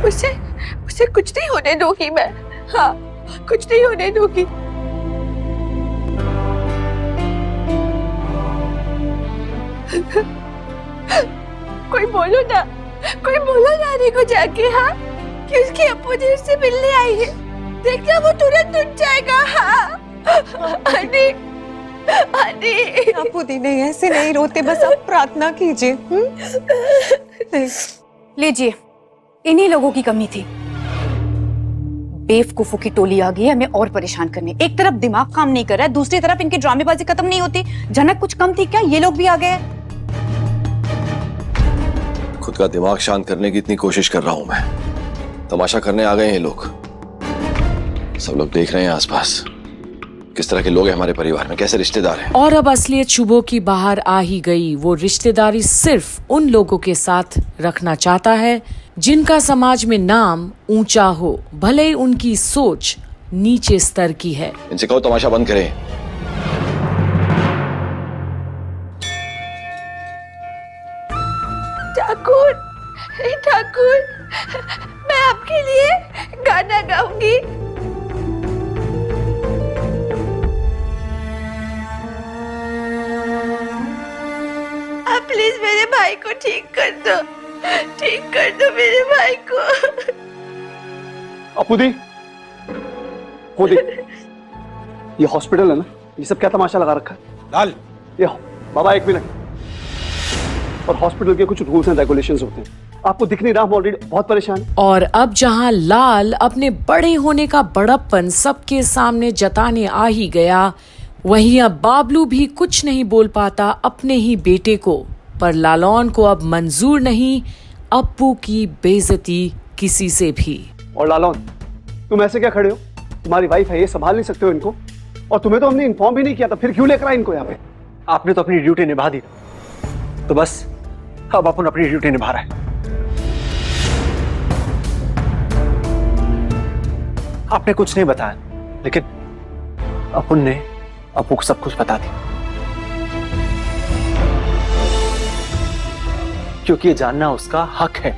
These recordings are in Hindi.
उसे उसे कुछ नहीं होने दूंगी मैं। हाँ, कुछ नहीं होने दूंगी। कोई बोलो ना नानी को जाके, हाँ, कि उसकी अप्पू जी उससे मिलने आई है। देखना वो तुरंत उठ जाएगा। हाँ आनी, अप्पू दी नहीं, ऐसे नहीं रोते, बस आप प्रार्थना कीजिए। लीजिए, इन्हीं लोगों की कमी थी। बेवकूफों की टोली आ गई है हमें और परेशान करने। एक तरफ दिमाग काम नहीं कर रहा है, दूसरी तरफ इनकी ड्रामेबाजी खत्म नहीं होती। झनक कुछ कम थी क्या? ये लोग भी आ गए। खुद का दिमाग शांत करने की इतनी कोशिश कर रहा हूं मैं, तमाशा करने आ गए हैं लोग। सब लोग देख रहे हैं आसपास किस तरह के लोग हैं हमारे परिवार में, कैसे रिश्तेदार हैं। और अब असलियत शुभो की बाहर आ ही गई। वो रिश्तेदारी सिर्फ उन लोगों के साथ रखना चाहता है जिनका समाज में नाम ऊंचा हो, भले ही उनकी सोच नीचे स्तर की है। इनसे कहो तमाशा बंद करें। ठाकुर, मैं आपके लिए गाना गाऊंगी। आप प्लीज मेरे भाई को ठीक कर दो मेरे भाई को। अप्पू दी, ये हॉस्पिटल है ना, ये सब क्या तमाशा लगा रखा है? लाल, ये बाबा एक मिनट। और हॉस्पिटल के कुछ रूल्स एंड रेगुलेशंस होते हैं, आपको दिख नहीं रहा, हम ऑलरेडी बहुत परेशान। और अब जहां लाल अपने बड़े होने का बड़प्पन सबके सामने जताने आ ही गया, वहीं अब बाबलू भी कुछ नहीं बोल पाता अपने ही बेटे को। पर लालौन को अब मंजूर नहीं अप्पू की बेइज्जती किसी से भी। और लालौन, तुम ऐसे क्या खड़े हो? तुम्हारी वाइफ है, ये संभाल नहीं सकते हो इनको? और तुम्हें तो हमने इन्फॉर्म भी नहीं किया था, फिर क्यों लेकर आए इनको यहाँ पे? आपने तो अपनी ड्यूटी निभा दी, तो बस अब अपन अपनी ड्यूटी निभा रहा है। आपने कुछ नहीं बताया, लेकिन अपन ने अप्पू को सब कुछ बता दिया, क्योंकि ये जानना उसका हक है।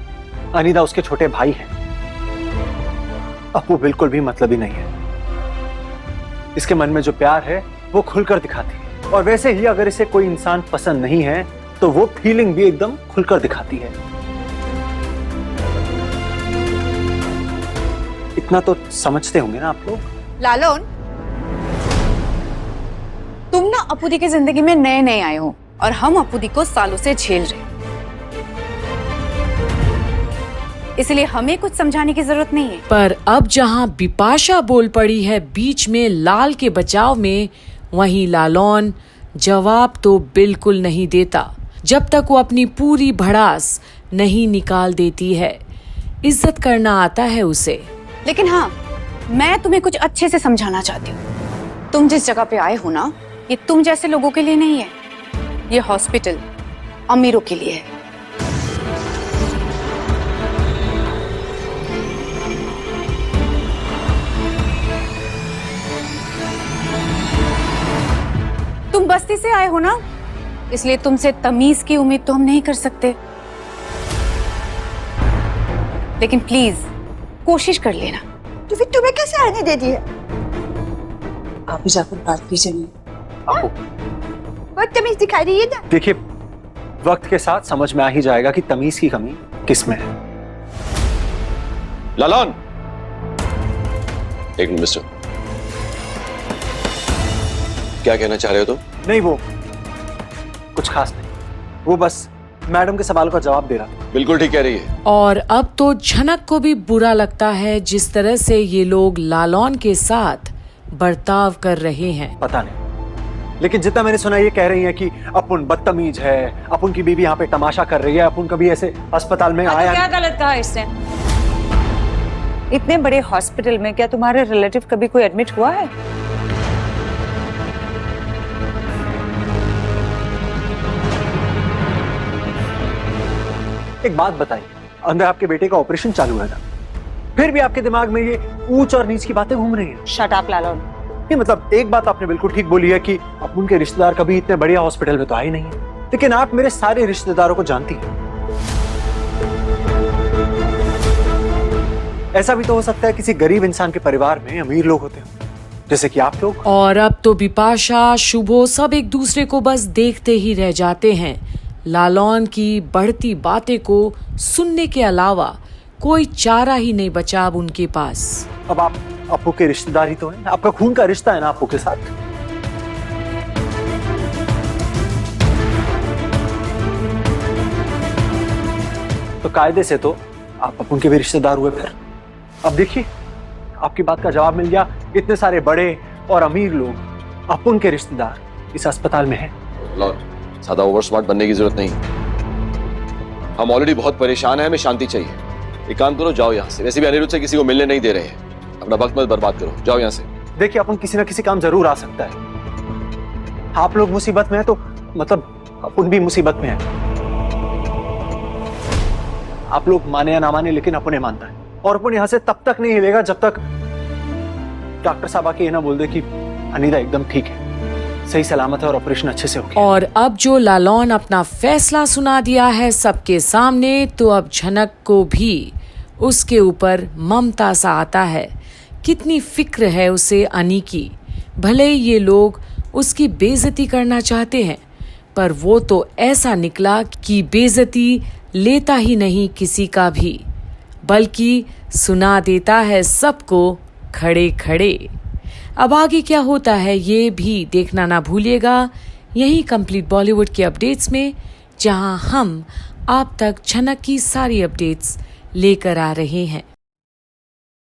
अनीता उसके छोटे भाई हैं। अप्पू बिल्कुल भी मतलबी नहीं है। इसके मन में जो प्यार है वो खुलकर दिखाती है, और वैसे ही अगर इसे कोई इंसान पसंद नहीं है तो वो फीलिंग भी एकदम खुलकर दिखाती है। इतना तो समझते होंगे ना आप लोग। लालौन, तुम ना अप्पू दी की जिंदगी में नए आए हो और हम अप्पू दी को सालों से झेल रहे, इसलिए हमें कुछ समझाने की जरूरत नहीं है। पर अब जहां बिपाशा बोल पड़ी है बीच में लाल के बचाव में, वहीं लालौन जवाब तो बिल्कुल नहीं देता जब तक वो अपनी पूरी भड़ास नहीं निकाल देती है। इज्जत करना आता है उसे। लेकिन हाँ, मैं तुम्हें कुछ अच्छे से समझाना चाहती हूँ। तुम जिस जगह पे आए हो ना, ये तुम जैसे लोगों के लिए नहीं है। ये हॉस्पिटल अमीरों के लिए है। तुम बस्ती से आए हो ना, इसलिए तुमसे तमीज की उम्मीद तो हम नहीं कर सकते, लेकिन प्लीज कोशिश कर लेना। तो फिर तुम्हें कैसे आने दे दिया? आप भी जाकर बात कीजिए। बहुत तमीज दिखाई रही है ना। देखिए, वक्त के साथ समझ में आ ही जाएगा कि तमीज की कमी किस में है। लालौन, एक मिनट मिस्टर, क्या कहना चाह रहे हो तुम? नहीं, वो कुछ खास नहीं, वो बस मैडम के सवाल का जवाब दे रहा था। बिल्कुल ठीक कह रही है। और अब तो झनक को भी बुरा लगता है जिस तरह से ये लोग लालौन के साथ बर्ताव कर रहे हैं। पता नहीं, लेकिन जितना मैंने सुना ये कह रही हैं कि अपुन बदतमीज है, अपुन की बीवी यहाँ पे तमाशा कर रही है, अपुन कभी ऐसे अस्पताल में आया। क्या गलत कहा इसने? इतने बड़े हॉस्पिटल में क्या तुम्हारे रिलेटिव कभी कोई एडमिट हुआ है? एक बात बताइए, अंदर आपके बेटे का ऑपरेशन चालू है ना, फिर भी आपके दिमाग में ये ऊंच और नीच की बातें घूम रही हैं। शट अप लालौन। ये मतलब एक बात आपने बिल्कुल ठीक बोली है कि अपुन के रिश्तेदार कभी इतने बढ़िया हॉस्पिटल में तो आए नहीं है, लेकिन आप मेरे सारे रिश्तेदारों को जानती हैं। ऐसा भी तो हो सकता है किसी गरीब इंसान के परिवार में अमीर लोग होते हैं, जैसे कि आप लोग। और अब तो बिपाशा, शुभो सब एक दूसरे को बस देखते ही रह जाते हैं। लालौन की बढ़ती बातें को सुनने के अलावा कोई चारा ही नहीं बचा अब उनके पास। अब आप अप्पू के रिश्तेदार ही तो हैं, आपका खून का रिश्ता है ना अप्पू के साथ। तो कायदे से तो आप अप्पू के भी रिश्तेदार हुए। फिर अब देखिए, आपकी बात का जवाब मिल गया। इतने सारे बड़े और अमीर लोग अप्पू के रिश्तेदार इस अस्पताल में हैं। ज्यादा ओवर स्मार्ट बनने की जरूरत नहीं, हम ऑलरेडी बहुत परेशान हैं, हमें शांति चाहिए। एक काम करो, जाओ यहाँ से। वैसे भी अनिरुद्ध से किसी को मिलने नहीं दे रहे हैं, अपना वक्त मत बर्बाद करो, जाओ यहाँ से। देखिए, अपन किसी ना किसी काम जरूर आ सकता है। आप लोग मुसीबत में हैं तो मतलब अपन भी मुसीबत में है। आप लोग माने या ना माने, लेकिन अपन मानता है। और अपन यहाँ से तब तक नहीं हिलेगा जब तक डॉक्टर साहब आके ये ना बोल दे कि अनीता एकदम ठीक है, सही सलामत है और ऑपरेशन अच्छे से हो गया। और अब जो लालौन अपना फैसला सुना दिया है सबके सामने, तो अब झनक को भी उसके ऊपर ममता सा आता है। कितनी फिक्र है उसे अनी की। भले ये लोग उसकी बेइज्जती करना चाहते हैं, पर वो तो ऐसा निकला कि बेइज्जती लेता ही नहीं किसी का भी, बल्कि सुना देता है सबको खड़े खड़े। अब आगे क्या होता है ये भी देखना ना भूलिएगा यही कंप्लीट बॉलीवुड के अपडेट्स में, जहां हम आप तक झनक की सारी अपडेट्स लेकर आ रहे हैं।